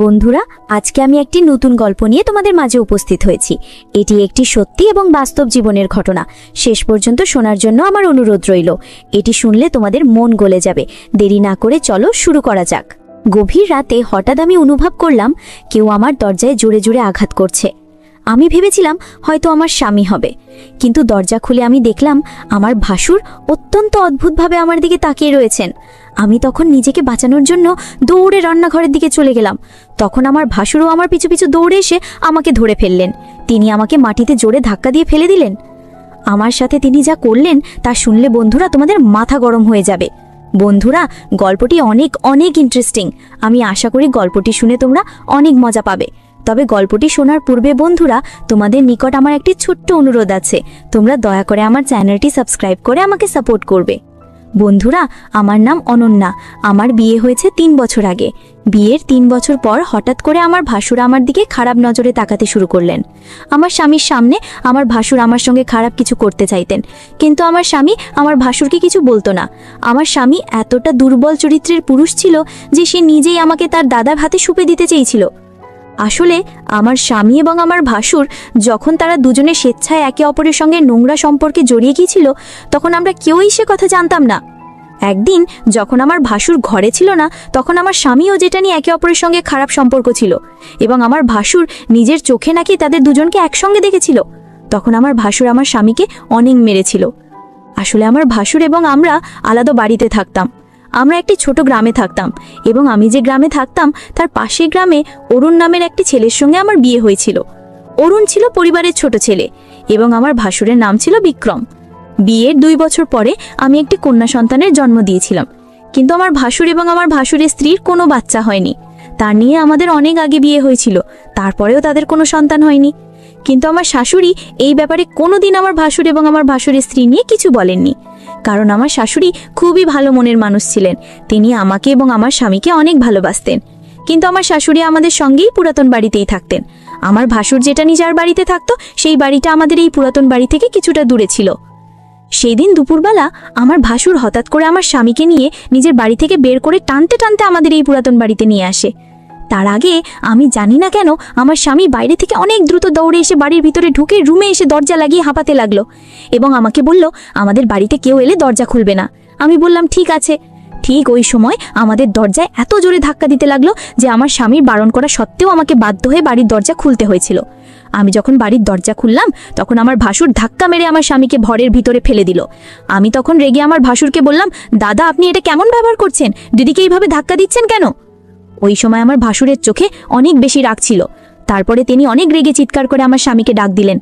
বন্ধুরা, আজকে আমি একটি নতুন গল্প নিয়ে তোমাদের মাঝে উপস্থিত হয়েছি। এটি একটি সত্যি এবং বাস্তব জীবনের ঘটনা। শেষ পর্যন্ত শোনার জন্য আমার অনুরোধ রইল। এটি শুনলে তোমাদের মন গলে যাবে। দেরি না করে চলো শুরু করা যাক। গভীর রাতে হঠাৎ আমি অনুভব করলাম কেউ আমার দরজায় জোরে জোরে আঘাত করছে। আমি ভেবেছিলাম হয়তো আমার স্বামী হবে, কিন্তু দরজা খুলে আমি দেখলাম আমার ভাসুর অত্যন্ত অদ্ভুতভাবে আমার দিকে তাকিয়ে রয়েছেন। আমি তখন নিজেকে বাঁচানোর জন্য দৌড়ে রান্নাঘরের দিকে চলে গেলাম। তখন আমার ভাসুরও আমার পিছু পিছু দৌড়ে এসে আমাকে ধরে ফেললেন। তিনি আমাকে মাটিতে জোরে ধাক্কা দিয়ে ফেলে দিলেন। আমার সাথে তিনি যা করলেন তা শুনলে বন্ধুরা তোমাদের মাথা গরম হয়ে যাবে। বন্ধুরা, গল্পটি অনেক অনেক ইন্টারেস্টিং। আমি আশা করি গল্পটি শুনে তোমরা অনেক মজা পাবে। তবে গল্পটি শোনার পূর্বে বন্ধুরা, তোমাদের নিকট আমার একটি ছোট্ট অনুরোধ আছে। তোমরা দয়া করে আমার চ্যানেলটি সাবস্ক্রাইব করে আমাকে সাপোর্ট করবে। বন্ধুরা, আমার নাম অনন্যা। আমার বিয়ে হয়েছে 3 বছর আগে। বিয়ের 3 বছর পর হঠাৎ করে আমার ভাসুর আমার দিকে খারাপ নজরে তাকাতে শুরু করলেন। আমার স্বামীর সামনে আমার ভাসুর আমার সঙ্গে খারাপ কিছু করতে চাইতেন, কিন্তু আমার স্বামী আমার ভাসুরকে কিছু বলতো না। আমার স্বামী এতটা দুর্বল চরিত্রের পুরুষ ছিল যে সে নিজেই আমাকে তার দাদার হাতে সুপে দিতে চেয়েছিল। আসলে আমার স্বামী এবং আমার ভাসুর যখন তারা দুজনে স্বেচ্ছায় একে অপরের সঙ্গে নোংরা সম্পর্কে জড়িয়ে গিয়েছিল, তখন আমরা কেউই সে কথা জানতাম না। একদিন যখন আমার ভাসুর ঘরে ছিল না, তখন আমার স্বামীও যেটা নিয়ে একে অপরের সঙ্গে খারাপ সম্পর্ক ছিল, এবং আমার ভাসুর নিজের চোখে নাকি তাদের দুজনকে একসঙ্গে দেখেছিল। তখন আমার ভাসুর আমার স্বামীকে অনেক মেরেছিল। আসলে আমার ভাসুর এবং আমরা আলাদা বাড়িতে থাকতাম। আমরা একটি ছোট গ্রামে থাকতাম, এবং আমি যে গ্রামে থাকতাম তার পাশের গ্রামে অরুণ নামের একটি ছেলের সঙ্গে আমার বিয়ে হয়েছিল। অরুণ ছিল পরিবারের ছোট ছেলে, এবং আমার ভাসুরের নাম ছিল বিক্রম। বিয়ের 2 বছর পরে আমি একটি কন্যা সন্তানের জন্ম দিয়েছিলাম, কিন্তু আমার ভাসুর এবং আমার ভাসুরের স্ত্রীর কোনো বাচ্চা হয়নি। তার নিয়ে আমাদের অনেক আগে বিয়ে হয়েছিল, তারপরেও তাদের কোনো সন্তান হয়নি। কিন্তু আমার শাশুড়ি এই ব্যাপারে কোনোদিন আমার ভাসুর এবং আমার ভাসুরের স্ত্রী নিয়ে কিছু বলেননি, কারণ আমার শাশুড়ি খুবই ভালো মনের মানুষ ছিলেন। তিনি আমাকে এবং আমার স্বামীকে অনেক ভালোবাসতেন। কিন্তু আমার শাশুড়ি আমাদের সঙ্গেই পুরাতন বাড়িতেই থাকতেন। আমার ভাসুর যেটা নিজের বাড়িতে থাকতো, সেই বাড়িটা আমাদের এই পুরাতন বাড়ি থেকে কিছুটা দূরে ছিল। সেই দিন দুপুরবেলা আমার ভাসুর হঠাৎ করে আমার স্বামীকে নিয়ে নিজের বাড়ি থেকে বের করে টানতে টানতে আমাদের এই পুরাতন বাড়িতে নিয়ে আসে। তার আগে আমি জানি না কেন আমার স্বামী বাইরে থেকে অনেক দ্রুত দৌড়ে এসে বাড়ির ভিতরে ঢুকে রুমে এসে দরজা লাগিয়ে হাঁপাতে লাগলো, এবং আমাকে বলল আমাদের বাড়িতে কেউ এলে দরজা খুলবে না। আমি বললাম ঠিক আছে। ঠিক ওই সময় আমাদের দরজায় এত জোরে ধাক্কা দিতে লাগলো যে আমার স্বামীর বারণ করা সত্ত্বেও আমাকে বাধ্য হয়ে বাড়ির দরজা খুলতে হয়েছিল। আমি যখন বাড়ির দরজা খুললাম, তখন আমার ভাসুর ধাক্কা মেরে আমার স্বামীকে ঘরের ভিতরে ফেলে দিল। আমি তখন রেগে আমার ভাসুরকে বললাম, দাদা আপনি এটা কেমন ব্যবহার করছেন? দিদিকে এইভাবে ধাক্কা দিচ্ছেন কেন? ওই সময় আমার ভাসুরের চোখে অনেক বেশি রাগ ছিল। তারপরে তিনি অনেক রেগে চিৎকার করে আমার স্বামীকে ডাক দিলেন।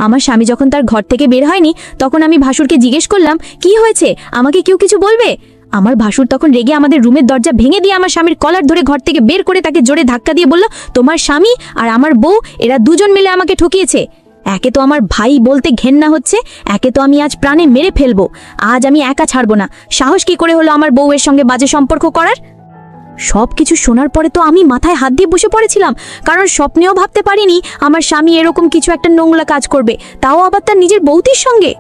আমার স্বামী যখন তার ঘর থেকে বের হয়নি, তখন আমি ভাসুরকে জিজ্ঞেস করলাম, কি হয়েছে, আমাকে কেউ কিছু বলবে? আমার ভাসুর তখন রেগে আমাদের রুমের দরজা ভেঙে দিয়ে আমার স্বামীর কলার ধরে ঘর থেকে বের করে তাকে জোরে ধাক্কা দিয়ে বলল, তোমার স্বামী আর আমার বউ এরা দুজন মিলে আমাকে ঠকিয়েছে। একে তো আমার ভাই বলতে ঘেন্না হচ্ছে, একে তো আমি আজ প্রাণে মেরে ফেলবো। আজ আমি একা ছাড়বো না। সাহস কি করে হলো আমার বউয়ের সঙ্গে বাজে সম্পর্ক করার? সবকিছু শোনার পরে তো আমি মাথায় হাত দিয়ে বসে পড়েছিলাম, কারণ স্বপ্নেও ভাবতে পারিনি আমার স্বামী এরকম কিছু একটা নোংরা কাজ করবে, তাও আবার তার নিজের বউটির সঙ্গে।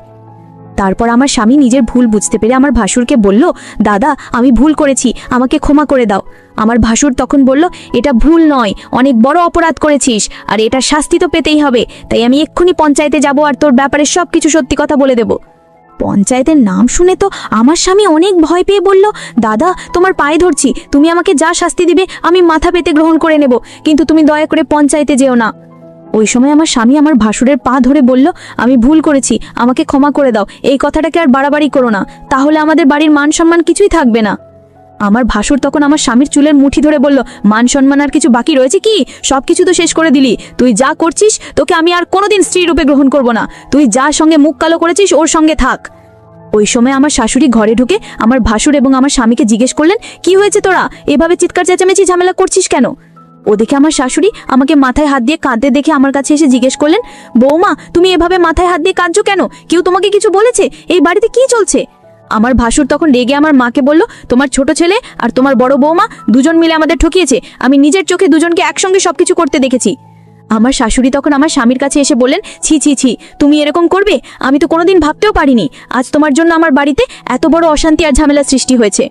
তারপর আমার স্বামী নিজের ভুল বুঝতে পেরে আমার ভাসুরকে বলল, দাদা আমি ভুল করেছি, আমাকে ক্ষমা করে দাও। আমার ভাসুর তখন বলল, এটা ভুল নয়, অনেক বড় অপরাধ করেছিস, আর এটার শাস্তি তো পেতেই হবে। তাই আমি এক্ষুনি পঞ্চায়েতে যাব আর তোর ব্যাপারে সবকিছু সত্যি কথা বলে দেব। পঞ্চায়েতের নাম শুনে তো আমার স্বামী অনেক ভয় পেয়ে বলল, দাদা তোমার পায়ে ধরছি, তুমি আমাকে যা শাস্তি দিবে আমি মাথা পেতে গ্রহণ করে নেব, কিন্তু তুমি দয়া করে পঞ্চায়েতে যেও না। ওই সময় আমার স্বামী আমার ভাসুরের পা ধরে বলল, আমি ভুল করেছি, আমাকে ক্ষমা করে দাও। এই কথাটাকে আর বাড়াবাড়ি করো না, তাহলে আমাদের বাড়ির মান সম্মান কিছুই থাকবে না। আমার ভাসুর তখন আমার স্বামীর চুলের মুঠি ধরে বলল, মান সম্মান আর কিছু বাকি রয়েছে কি? সবকিছু তো শেষ করে দিলি। তুই যা করছিস, তোকে আমি আর কোনোদিন স্ত্রী রূপে গ্রহণ করব না। তুই যার সঙ্গে মুখ কালো করেছিস ওর সঙ্গে থাক। ওই সময় আমার শাশুড়ি ঘরে ঢুকে আমার ভাসুর এবং আমার স্বামীকে জিজ্ঞেস করলেন, কি হয়েছে তোরা এভাবে চিৎকার চেঁচামেচি ঝামেলা করছিস কেন? ও দেখে আমার শাশুড়ি আমাকে মাথায় হাত দিয়ে কাঁদতে দেখে আমার কাছে এসে জিজ্ঞেস করলেন, বৌমা তুমি এভাবে মাথায় হাত দিয়ে কাঁদছো কেন? কেউ তোমাকে কিছু বলেছে? এই বাড়িতে কি চলছে? আমার ভাসুর তখন রেগে আমার মাকে বলল, তোমার ছোট ছেলে আর তোমার বড় বৌমা দুজন মিলে আমাদের ঠকিয়েছে। আমি নিজের চোখে দুজনকে একসঙ্গে সবকিছু করতে দেখেছি। আমার শাশুড়ি তখন আমার স্বামীর কাছে এসে বললেন, ছি ছি ছি, তুমি এরকম করবে? আমি তো কোনোদিন ভাবতেও পারিনি আজ তোমার জন্য আমার বাড়িতে এত বড় অশান্তি আর ঝামেলা সৃষ্টি হয়েছে।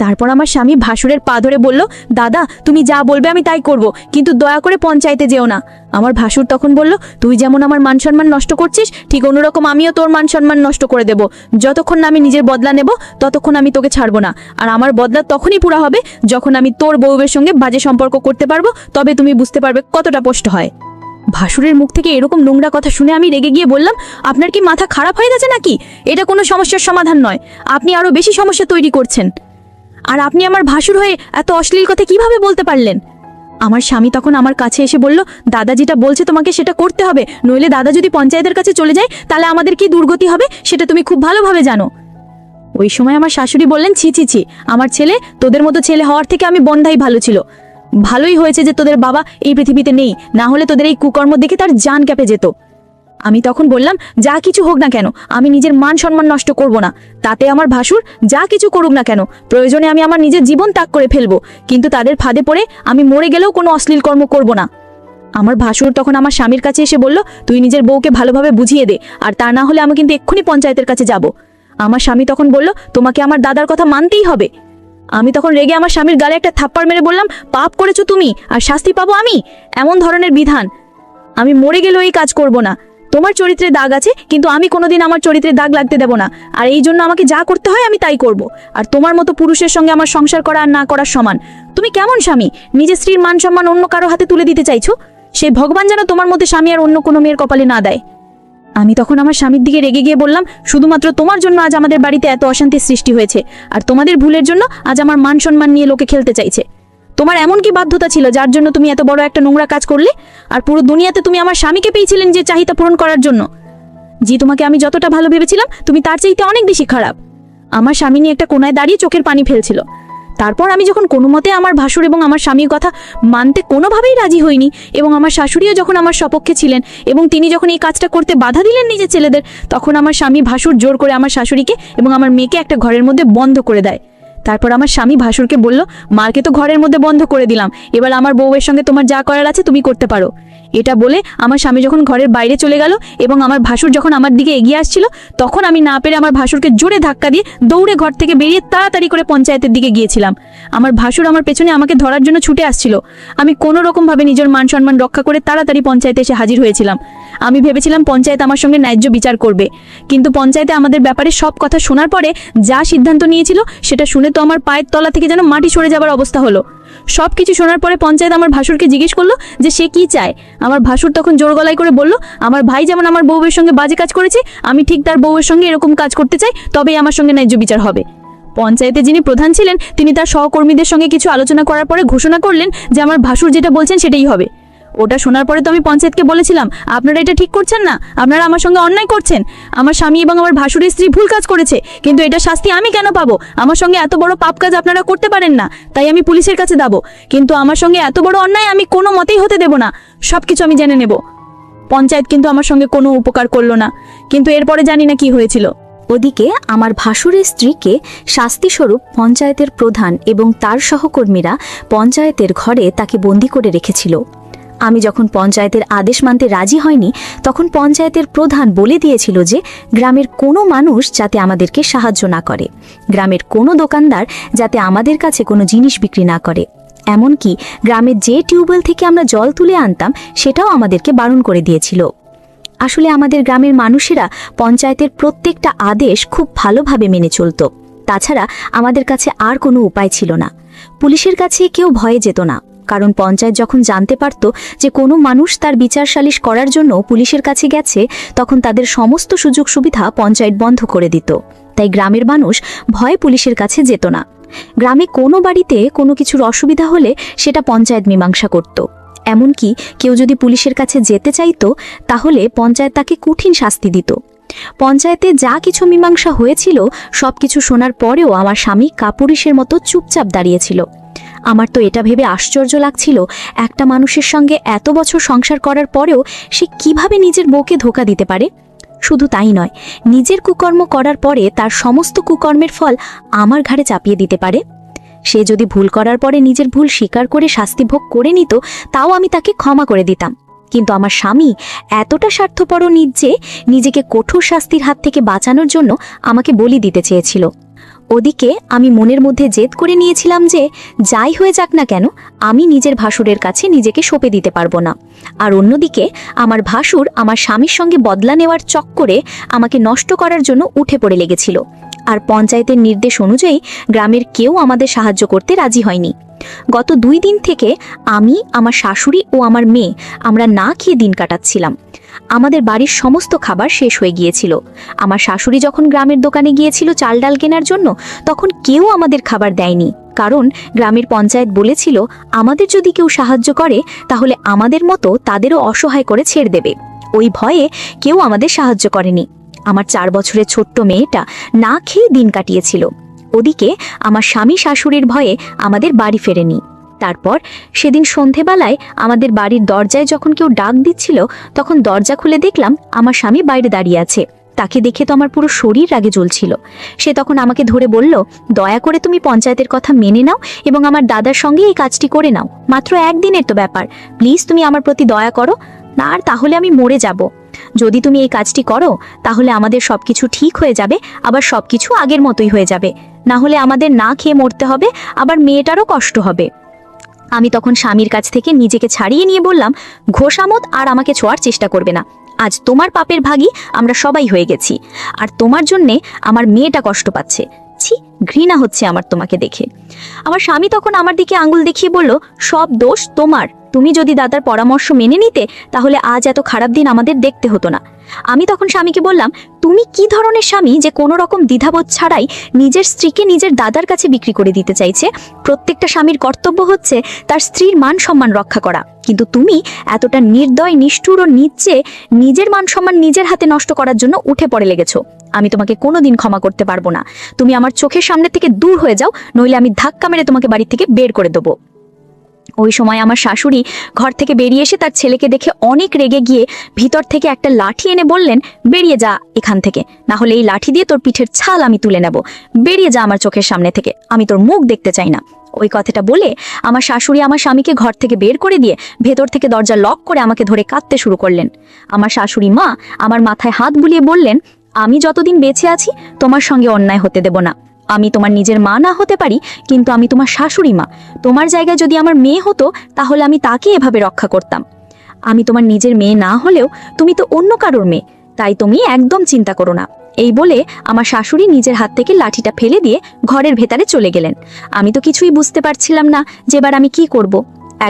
তারপর আমার স্বামী ভাসুরের পা ধরে বলল, দাদা তুমি যা বলবে আমি তাই করব, কিন্তু দয়া করে পঞ্চায়েতে যেও না। আমার ভাসুর তখন বলল, তুই যেমন আমার মান সম্মান নষ্ট করছিস, ঠিক অন্যরকম আমিও তোর মান সম্মান নষ্ট করে দেব। যতক্ষণ না আমি নিজের বদলা নেব ততক্ষণ আমি তোকে ছাড়বো না। আর আমার বদলা তখনই পুরা হবে যখন আমি তোর বউয়ের সঙ্গে বাজে সম্পর্ক করতে পারবো, তবে তুমি বুঝতে পারবে কতটা কষ্ট হয়। ভাসুরের মুখ থেকে এরকম নোংরা কথা শুনে আমি রেগে গিয়ে বললাম, আপনার কি মাথা খারাপ হয়ে গেছে নাকি? এটা কোনো সমস্যার সমাধান নয়, আপনি আরো বেশি সমস্যা তৈরি করছেন। আর আপনি আমার ভাসুর হয়ে এত অশ্লীল কথা কিভাবে বলতে পারলেন? আমার স্বামী তখন আমার কাছে এসে বলল, দাদা যেটা বলছে তোমাকে সেটা করতে হবে, নইলে দাদা যদি পঞ্চায়েতের কাছে চলে যায় তাহলে আমাদের কি দুর্গতি হবে সেটা তুমি খুব ভালোভাবে জানো। ওই সময় আমার শাশুড়ি বললেন, ছি ছি ছি, আমার ছেলে তোদের মতো ছেলে হওয়ার থেকে আমি বন্ধাই ভালো ছিল। ভালোই হয়েছে যে তোদের বাবা এই পৃথিবীতে নেই, না হলে তোদের এই কুকর্ম দেখে তার জান ক্যাপে যেত। আমি তখন বললাম, যা কিছু হোক না কেন আমি নিজের মান সম্মান নষ্ট করব না, তাতে আমার ভাসুর যা কিছু করুক না কেন, প্রয়োজনে আমি আমার নিজের জীবন ত্যাগ করে ফেলবো, কিন্তু তাদের ফাঁদে পড়ে আমি মরে গেলেও কোনো অশ্লীল কর্ম করব না। আমার ভাসুর তখন আমার স্বামীর কাছে এসে বলল, তুই নিজের বউকে ভালোভাবে বুঝিয়ে দে, আর তা না হলে আমি কিন্তু এক্ষুনি পঞ্চায়েতের কাছে যাব। আমার স্বামী তখন বলল, তোমাকে আমার দাদার কথা মানতেই হবে। আমি তখন রেগে আমার স্বামীর গালে একটা থাপ্পড় মেরে বললাম, পাপ করেছো তুমি আর শাস্তি পাবো আমি? এমন ধরনের বিধান? আমি মরে গেলেও এই কাজ করব না। তোমার চরিত্রে দাগ আছে, কিন্তু আমি কোনোদিন আমার চরিত্রে দাগ লাগতে দেব না, আর এই জন্য আমাকে যা করতে হয় আমি তাই করব। আর তোমার মতো পুরুষের সঙ্গে আমার সংসার করা আর না করার সমান। তুমি কেমন স্বামী, নিজের স্ত্রীর মান সম্মান অন্য কারো হাতে তুলে দিতে চাইছো? সেই ভগবান যেন তোমার মধ্যে স্বামী আর অন্য কোনো মেয়ের কপালে না দেয়। আমি তখন আমার স্বামীর দিকে রেগে গিয়ে বললাম, শুধুমাত্র তোমার জন্য আজ আমাদের বাড়িতে এত অশান্তির সৃষ্টি হয়েছে, আর তোমাদের ভুলের জন্য আজ আমার মান সম্মান নিয়ে লোকে খেলতে চাইছে। তোমার এমন কি বাধ্যতা ছিল যার জন্য তুমি এত বড় একটা নোংরা কাজ করলে? আর পুরো দুনিয়াতে তুমি আমার স্বামীকে পেয়েছিলেন যে চাহিদা পূরণ করার জন্য। জি, তোমাকে আমি যতটা ভালো ভেবেছিলাম তুমি তার চাইতে অনেক বেশি খারাপ। আমার স্বামী নিয়ে একটা কোনায় দাঁড়িয়ে চোখের পানি ফেলছিল। তারপর আমি যখন কোনো মতে আমার ভাসুর এবং আমার স্বামীর কথা মানতে কোনোভাবেই রাজি হইনি, এবং আমার শাশুড়িও যখন আমার সপক্ষে ছিলেন এবং তিনি যখন এই কাজটা করতে বাধা দিলেন নিজের ছেলেদের, তখন আমার স্বামী ভাসুর জোর করে আমার শাশুড়িকে এবং আমার মেয়েকে একটা ঘরের মধ্যে বন্ধ করে দেয়। তারপর আমার স্বামী ভাসুরকে বলল, মারকে তো ঘরের মধ্যে বন্ধ করে দিলাম, এবার আমার বউয়ের সঙ্গে তোমার যা করার আছে তুমি করতে পারো। এটা বলে আমার স্বামী যখন ঘরের বাইরে চলে গেল এবং আমার ভাসুর যখন আমার দিকে এগিয়ে আসছিল, তখন আমি না পেরে আমার ভাসুরকে জোরে ধাক্কা দিয়ে দৌড়ে ঘর থেকে বেরিয়ে তাড়াতাড়ি করে পঞ্চায়েতের দিকে গিয়েছিলাম। আমার ভাসুর আমার পেছনে আমাকে ধরার জন্য ছুটে আসছিল। আমি কোনো রকম ভাবে নিজের মান সম্মান রক্ষা করে তাড়াতাড়ি পঞ্চায়েতে এসে হাজির হয়েছিলাম। আমি ভেবেছিলাম পঞ্চায়েত আমার সঙ্গে ন্যায্য বিচার করবে, কিন্তু পঞ্চায়েতে আমাদের ব্যাপারে সব কথা শোনার পরে যা সিদ্ধান্ত নিয়েছিল সেটা শুনে তো আমার পায়ের তলা থেকে যেন মাটি সরে যাবার অবস্থা হলো। সবকিছু শোনার পরে পঞ্চায়েত আমার ভাসুরকে জিজ্ঞেস করলো যে সে কি চায়। আমার ভাসুর তখন জোর গলায় করে বলল, আমার ভাই যেমন আমার বউয়ের সঙ্গে বাজে কাজ করেছে, আমি ঠিক তার বউয়ের সঙ্গে এরকম কাজ করতে চাই, তবেই আমার সঙ্গে ন্যায্য বিচার হবে। পঞ্চায়েতে যিনি প্রধান ছিলেন তিনি তার সহকর্মীদের সঙ্গে কিছু আলোচনা করার পরে ঘোষণা করলেন যে আমার ভাসুর যেটা বলছেন সেটাই হবে। ওটা শোনার পরে তো আমি পঞ্চায়েতকে বলেছিলাম, আপনারা এটা ঠিক করছেন না, আপনারা আমার সঙ্গে অন্যায় করছেন। আমার স্বামী এবং আমার ভাসুরের স্ত্রী ভুল কাজ করেছে, কিন্তু এটা শাস্তি আমি কেন পাবো? আমার সঙ্গে এত বড় পাপ কাজ আপনারা করতে পারেন না, তাই আমি পুলিশের কাছে যাবো, কিন্তু আমার সঙ্গে এত বড় অন্যায় আমি কোনো মতেই হতে দেব না। সবকিছু আমি জেনে নেব। পঞ্চায়েত কিন্তু আমার সঙ্গে কোনো উপকার করলো না, কিন্তু এরপরে জানি না কি হয়েছিল। ওদিকে আমার ভাসুরের স্ত্রীকে শাস্তিস্বরূপ পঞ্চায়েতের প্রধান এবং তার সহকর্মীরা পঞ্চায়েতের ঘরে তাকে বন্দি করে রেখেছিল। আমি যখন পঞ্চায়েতের আদেশ মানতে রাজি হয়নি, তখন পঞ্চায়েতের প্রধান বলে দিয়েছিল যে গ্রামের কোনো মানুষ যাতে আমাদেরকে সাহায্য না করে, গ্রামের কোনো দোকানদার যাতে আমাদের কাছে কোনো জিনিস বিক্রি না করে, এমনকি গ্রামের যে টিউবওয়েল থেকে আমরা জল তুলে আনতাম সেটাও আমাদেরকে বারণ করে দিয়েছিল। আসলে আমাদের গ্রামের মানুষেরা পঞ্চায়েতের প্রত্যেকটা আদেশ খুব ভালোভাবে মেনে চলত। তাছাড়া আমাদের কাছে আর কোনো উপায় ছিল না। পুলিশের কাছে কেউ ভয়ে যেত না, কারণ পঞ্চায়েত যখন জানতে পারত যে কোনো মানুষ তার বিচার সালিশ করার জন্য পুলিশের কাছে গেছে, তখন তাদের সমস্ত সুযোগ সুবিধা পঞ্চায়েত বন্ধ করে দিত। তাই গ্রামের মানুষ ভয়ে পুলিশের কাছে যেত না। গ্রামে কোনো বাড়িতে কোনো কিছুর অসুবিধা হলে সেটা পঞ্চায়েত মীমাংসা করত। এমনকি কেউ যদি পুলিশের কাছে যেতে চাইতো তাহলে পঞ্চায়েত তাকে কঠিন শাস্তি দিত। পঞ্চায়েতে যা কিছু মীমাংসা হয়েছিল সবকিছু শোনার পরেও আমার স্বামী কাপুরুষের মতো চুপচাপ দাঁড়িয়েছিল। আমার তো এটা ভেবে আশ্চর্য লাগছিল, একটা মানুষের সঙ্গে এত বছর সংসার করার পরেও সে কিভাবে নিজের বউকে ধোঁকা দিতে পারে। শুধু তাই নয়, নিজের কুকর্ম করার পরে তার সমস্ত কুকর্মের ফল আমার ঘাড়ে চাপিয়ে দিতে পারে। সে যদি ভুল করার পরে নিজের ভুল স্বীকার করে শাস্তি ভোগ করে নিত, তাও আমি তাকে ক্ষমা করে দিতাম। কিন্তু আমার স্বামী এতটা স্বার্থপর নিজ যে নিজেকে কঠোর শাস্তির হাত থেকে বাঁচানোর জন্য আমাকে বলি দিতে চেয়েছিল। ওদিকে আমি মনের মধ্যে জেদ করে নিয়েছিলাম যে যাই হয়ে যাক না কেন আমি নিজের ভাসুরের কাছে নিজেকে সঁপে দিতে পারবো না। আর অন্যদিকে আমার ভাসুর আমার স্বামীর সঙ্গে বদলা নেওয়ার চক্করে আমাকে নষ্ট করার জন্য উঠে পড়ে লেগেছিল। আর পঞ্চায়েতের নির্দেশ অনুযায়ী গ্রামের কেউ আমাদের সাহায্য করতে রাজি হয়নি। গত 2 দিন থেকে আমি, আমার শাশুড়ি ও আমার মেয়ে আমরা না খেয়ে দিন কাটাচ্ছিলাম। আমাদের বাড়ির সমস্ত খাবার শেষ হয়ে গিয়েছিল। আমার শাশুড়ি যখন গ্রামের দোকানে গিয়েছিল চাল ডাল কেনার জন্য, তখন কেউ আমাদের খাবার দেয়নি, কারণ গ্রামের পঞ্চায়েত বলেছিল আমাদের যদি কেউ সাহায্য করে তাহলে আমাদের মতো তাদেরও অসহায় করে ছেড়ে দেবে। ওই ভয়ে কেউ আমাদের সাহায্য করেনি। আমার 4 বছরের ছোট্ট মেয়েটা না খেয়ে দিন কাটিয়েছিল। ওদিকে আমার স্বামী শাশুড়ির ভয়ে আমাদের বাড়ি ফেরেনি। তারপর সেদিন সন্ধেবেলায় আমাদের বাড়ির দরজায় যখন কেউ ডাক দিচ্ছিল, তখন দরজা খুলে দেখলাম আমার স্বামী বাইরে দাঁড়িয়ে আছে। তাকে দেখে তো আমার পুরো শরীর রাগে জ্বলছিল। সে তখন আমাকে ধরে বলল, দয়া করে তুমি পঞ্চায়েতের কথা মেনে নাও এবং আমার দাদার সঙ্গে এই কাজটি করে নাও। মাত্র 1 দিনের তো ব্যাপার, প্লিজ তুমি আমার প্রতি দয়া করো না, আর তাহলে আমি মরে যাব। যদি তুমি এই কাজটি করো তাহলে আমাদের সবকিছু ঠিক হয়ে যাবে, আবার সবকিছু আগের মতোই হয়ে যাবে। না হলে আমাদের না খেয়ে মরতে হবে, আবার মেয়েটারও কষ্ট হবে। আমি তখন স্বামীর কাছ থেকে নিজেকে ছাড়িয়ে নিয়ে বললাম, ঘোষামত আর আমাকে ছোঁয়ার চেষ্টা করবে না। আজ তোমার পাপের ভাগী আমরা সবাই হয়ে গেছি, আর তোমার জন্যে আমার মেয়েটা কষ্ট পাচ্ছে। ছি, ঘৃণা হচ্ছে আমার তোমাকে দেখে। আমার স্বামী তখন আমার দিকে আঙুল দেখিয়ে বলল, সব দোষ তোমার। তুমি যদি দাদার পরামর্শ মেনে নিতে তাহলে আজ এত খারাপ দিন আমাদের দেখতে হতো না। আমি তখন স্বামীকে বললাম, তুমি কি ধরনের স্বামী যে কোনো রকম দ্বিধাবোধ ছাড়াই নিজের স্ত্রীকে নিজের দাদার কাছে বিক্রি করে দিতে চাইছে? প্রত্যেকটা স্বামীর কর্তব্য হচ্ছে তার স্ত্রীর মান সম্মান রক্ষা করা, কিন্তু তুমি এতটা নির্দয়, নিষ্ঠুর ও নিচে নিজের মান সম্মান নিজের হাতে নষ্ট করার জন্য উঠে পড়ে লেগেছো। আমি তোমাকে কোনোদিন ক্ষমা করতে পারবো না। তুমি আমার চোখের সামনে থেকে দূর হয়ে যাও, নইলে আমি ধাক্কা মেরে তোমাকে বাড়ি থেকে বের করে দেবো। ওই সময় আমার শাশুড়ি ঘর থেকে বেরিয়ে এসে তার ছেলেকে দেখে অনেক রেগে গিয়ে ভিতর থেকে একটা লাঠি এনে বললেন, বেরিয়ে যা এখান থেকে, না হলে এই লাঠি দিয়ে তোর পিঠের ছাল আমি তুলে নেব। বেরিয়ে যা আমার চোখের সামনে থেকে, আমি তোর মুখ দেখতে চাই না। ওই কথাটা বলে আমার শাশুড়ি আমার স্বামীকে ঘর থেকে বের করে দিয়ে ভেতর থেকে দরজা লক করে আমাকে ধরে কাঁদতে শুরু করলেন। আমার শাশুড়ি মা আমার মাথায় হাত বুলিয়ে বললেন, আমি যতদিন বেঁচে আছি তোমার সঙ্গে অন্যায় হতে দেব না। আমি তোমার নিজের মা না হতে পারি, কিন্তু আমি তোমার শাশুড়ি মা। তোমার জায়গায় যদি আমার মেয়ে হতো তাহলে আমি তাকে এভাবে রক্ষা করতাম। আমি তোমার নিজের মেয়ে না হলেও তুমি তো অন্য কারোর মেয়ে, তাই তুমি একদম চিন্তা করো না। এই বলে আমার শাশুড়ি নিজের হাত থেকে লাঠিটা ফেলে দিয়ে ঘরের ভেতরে চলে গেলেন। আমি তো কিছুই বুঝতে পারছিলাম না যে এবার আমি কি করব।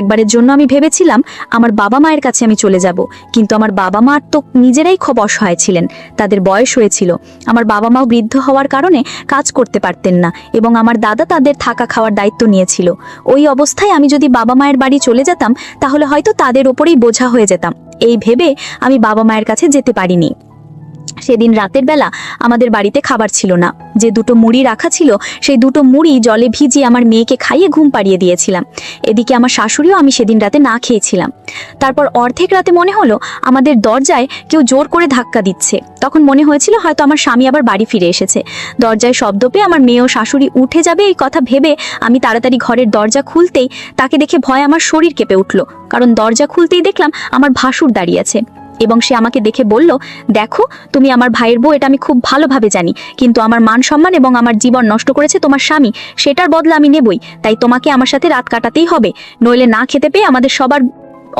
একবারের জন্য আমি ভেবেছিলাম আমার বাবা মায়ের কাছে আমি চলে যাব, কিন্তু আমার বাবা মা তো নিজেরাই খুব অসহায় ছিলেন, তাদের বয়স হয়েছিল। আমার বাবা মাও বৃদ্ধ হওয়ার কারণে কাজ করতে পারতেন না, এবং আমার দাদা তাদের থাকা খাওয়ার দায়িত্ব নিয়েছিল। ওই অবস্থায় আমি যদি বাবা মায়ের বাড়ি চলে যেতাম তাহলে হয়তো তাদের ওপরেই বোঝা হয়ে যেতাম। এই ভেবে আমি বাবা মায়ের কাছে যেতে পারিনি। সেদিন রাতের বেলা আমাদের বাড়িতে খাবার ছিল না। যে 2টো মুড়ি রাখা ছিল সেই 2টো মুড়ি জলে ভিজিয়ে আমার মেয়েকে খাইয়ে ঘুম পাড়িয়ে দিয়েছিলাম। এদিকে আমার শাশুড়িও আমি সেদিন রাতে না খেয়েছিলাম। তারপর অর্ধেক রাতে মনে হলো আমাদের দরজায় কেউ জোর করে ধাক্কা দিচ্ছে। তখন মনে হয়েছিল হয়তো আমার স্বামী আবার বাড়ি ফিরে এসেছে। দরজায় শব্দ পেয়ে আমার মেয়ে ও শাশুড়ি উঠে যাবে এই কথা ভেবে আমি তাড়াতাড়ি ঘরের দরজা খুলতেই তাকে দেখে ভয় আমার শরীর কেঁপে উঠল, কারণ দরজা খুলতেই দেখলাম আমার ভাসুর দাঁড়িয়ে আছে, এবং সে আমাকে দেখে বলল, দেখো তুমি আমার ভাইয়ের বউ, এটা আমি খুব ভালোভাবে জানি, কিন্তু আমার মান সম্মান এবং আমার জীবন নষ্ট করেছে তোমার স্বামী, সেটার বদলা আমি নেবই। তাই তোমাকে আমার সাথে রাত কাটাতেই হবে, নইলে না খেতে পেয়ে আমাদের সবার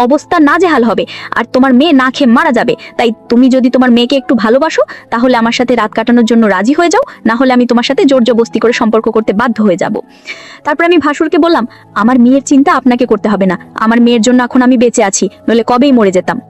অবস্থা নাজেহাল হবে, আর তোমার মেয়ে না খেয়ে মারা যাবে। তাই তুমি যদি তোমার মেয়েকে একটু ভালোবাসো তাহলে আমার সাথে রাত কাটানোর জন্য রাজি হয়ে যাও, না হলে আমি তোমার সাথে জোর জবরদস্তি করে সম্পর্ক করতে বাধ্য হয়ে যাব। তারপর আমি ভাসুরকে বললাম, আমার মেয়ের চিন্তা আপনাকে করতে হবে না, আমার মেয়ের জন্য এখন আমি বেঁচে আছি, নইলে কবেই মরে যেতাম।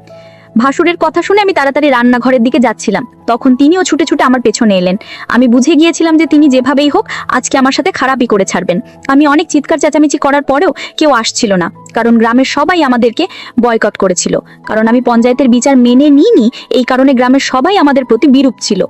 ভাসুরের কথা শুনে আমি তাড়াতাড়ি রান্নাঘরের দিকে যাচ্ছিলাম, তখন তিনিও ছুটে ছুটে আমার পেছনে এলেন। আমি বুঝে গিয়েছিলাম যে তিনি যেভাবেই হোক আজকে আমার সাথে খারাপই করে ছাড়বেন। আমি অনেক চিৎকার চেঁচামেচি করার পরেও কেউ আসছিল না, কারণ গ্রামের সবাই আমাদেরকে বয়কট করেছিল। কারণ আমি পঞ্চায়েতের বিচার মেনে নিইনি, এই কারণে গ্রামের সবাই আমাদের প্রতি বিরূপ ছিল।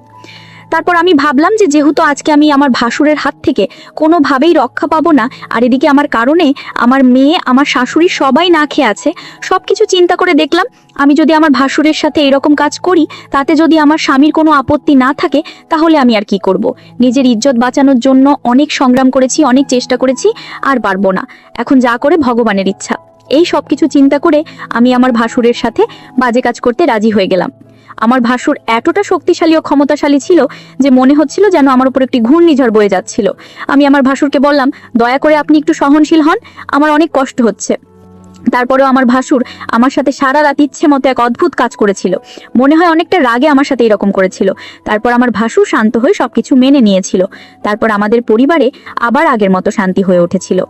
তারপর আমি ভাবলাম যে যেহেতু আজকে আমি আমার ভাসুরের হাত থেকে কোনোভাবেই রক্ষা পাবো না, আর এদিকে আমার কারণে আমার মেয়ে, আমার শাশুড়ি সবাই না খেয়ে আছে, সবকিছু চিন্তা করে দেখলাম আমি যদি আমার ভাসুরের সাথে এরকম কাজ করি, তাতে যদি আমার স্বামীর কোনো আপত্তি না থাকে, তাহলে আমি আর কি করব। নিজের ইজ্জত বাঁচানোর জন্য অনেক সংগ্রাম করেছি, অনেক চেষ্টা করেছি, আর পারবো না। এখন যা করে ভগবানের ইচ্ছা। এই সব কিছু চিন্তা করে আমি আমার ভাসুরের সাথে বাজে কাজ করতে রাজি হয়ে গেলাম। আমার ভাসুর এতটা শক্তিশালী ও ক্ষমতাশালী ছিল যে মনে হচ্ছিল যেন আমার উপর একটি ঘূর্ণিঝড় বয়ে যাচ্ছিল। আমি আমার ভাসুরকে বললাম, দয়া করে আপনি একটু সহনশীল হন, আমার অনেক কষ্ট হচ্ছে। তারপরেও আমার ভাসুর আমার সাথে সারা রাত ইচ্ছে মতো এক অদ্ভুত কাজ করেছিল। মনে হয় অনেকটা রাগে আমার সাথে এরকম করেছিল। তারপর আমার ভাসুর শান্ত হয়ে সবকিছু মেনে নিয়েছিল। তারপর আমাদের পরিবারে আবার আগের মতো শান্তি হয়ে উঠেছিল।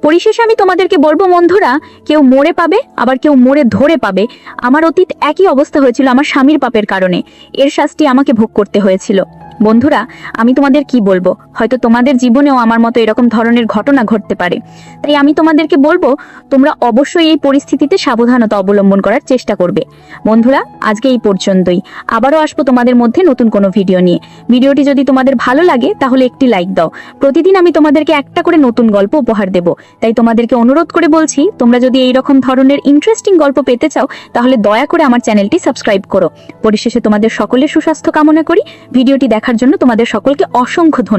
পরিশেষে আমি তোমাদেরকে বলবো বন্ধুরা, কেউ মরে পাবে, আবার কেউ মরে ধরে পাবে। আমার অতীত একই অবস্থা হয়েছিল আমার স্বামীর পাপের কারণে। এর শাস্তি আমাকে ভোগ করতে হয়েছিল। বন্ধুরা, আমি তোমাদের কি বলবো, হয়তো তোমাদের জীবনেও আমার মতো এরকম ধরনের ঘটনা ঘটতে পারে। তাই আমি তোমাদেরকে বলবো, তোমরা অবশ্যই এই পরিস্থিতিতে সাবধানতা অবলম্বন করার চেষ্টা করবে। বন্ধুরা, আজকে এই পর্যন্তই। আবারও আসবো তোমাদের মধ্যে নতুন কোনো ভিডিও নিয়ে। ভিডিওটি যদি তোমাদের ভালো লাগে তাহলে একটি লাইক দাও। প্রতিদিন আমি তোমাদেরকে একটা করে নতুন গল্প উপহার দেব। তাই তোমাদেরকে অনুরোধ করে বলছি, তোমরা যদি এইরকম ধরনের ইন্টারেস্টিং গল্প পেতে চাও তাহলে দয়া করে আমার চ্যানেলটি সাবস্ক্রাইব করো। পরিশেষে তোমাদের সকলের সুস্বাস্থ্য কামনা করি। ভিডিওটি দেখার জন্য তোমাদের সকলকে অসংখ্য ধন্যবাদ।